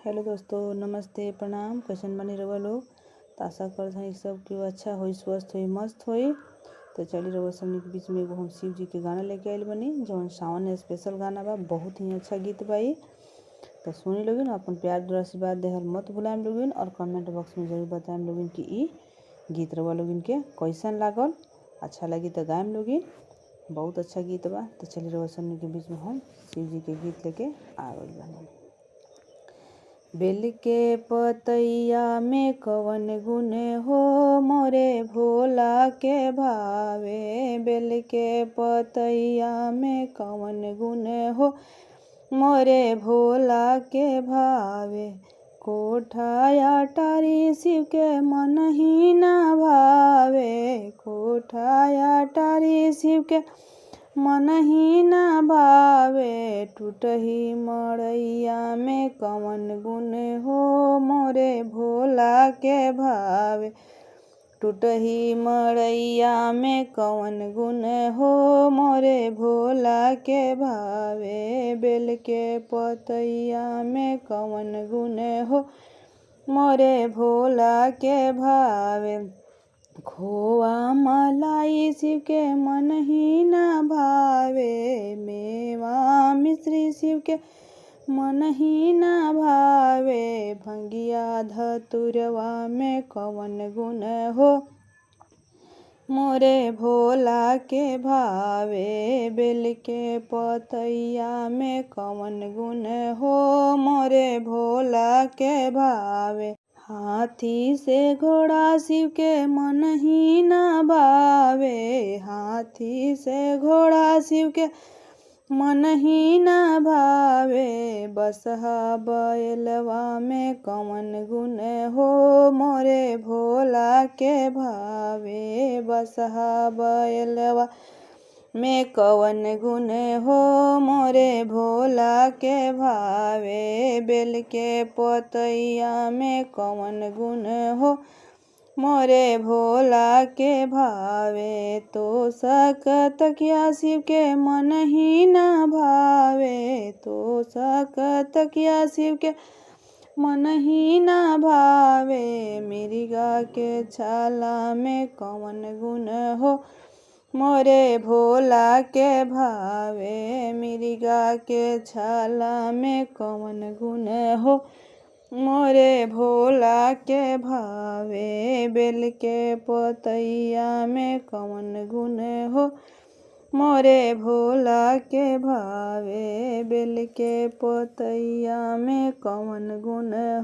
Hello दोस्तों, नमस्ते, प्रणाम। कैसन बनी रहुआ लोग? तो आशा करत हई सब क्यों अच्छा होई, स्वस्थ होई, मस्त होई। तो चली रहुआ सबने के बीच में एगो हम शिव जी के गाना लेके आइल बनी, जौन सावन स्पेशल गाना बा। बहुत ही अच्छा गीत बा ई। तो सुनी लोगिन, अपन प्यार दुआ आशीर्वाद देहल मत भुलाएम लोगिन, और कमेंट बॉक्स में जरूर बताएम लोगिन कि ई गीत रहुआ लोगिन के कैसन लागल। अच्छा लगी तो गाएम लोगिन। बहुत अच्छा गीत बा। तो चली रहुआ सबने के बीच में हम शिव जी के गीत लेके आ गइल बानी। बेल के पतैया में कवन गुण हो, मोरे भोला के भावे। बेल के पतैया में कवन गुण हो, मोरे भोला के भावे। कोठाया टारी शिव के मन ही ना भावे। कोठाया टारी शिव के मन ही ना भावे। टूटही मड़ैया में कवन गुण हो, मोरे भोला के भावे। टूटही मड़ैया में कवन गुण हो, मोरे भोला के भावे। बेल के पतैया में कवन गुण हो, मोरे भोला के भावे। खोआ मलाई शिव के मन ही ना भावे। मेवा मिश्री शिव के मन ही ना भावे। भंगिया धतुरवा में कवन गुण हो, मोरे भोला के भावे। बेल के पतैया में कवन गुण हो, मोरे भोला के भावे। हाथी से घोड़ा शिव के मन ही ना भावे। हाथी से घोड़ा शिव के मन ही ना भावे। बसहा बैलवा में कवन गुण हो, मोरे भोला के भावे। बसहा बैलवा में कवन गुण हो, मोरे भोला के भावे। बेल के पतैया में कवन गुण हो, मोरे भोला के भावे। तो सकतकिया शिव के मन ही ना भावे। तो सकतकिया शिव के मन ही ना भावे। मिर्गा के छाला में कवन गुण हो, मोरे भोला के भावे। मिर्गा के छाला में कवन गुण हो, मोरे भोला के भावे। बेल के पतैया में कवन गुण हो, मोरे भोला के भावे। बेल के पतैया में कवन गुण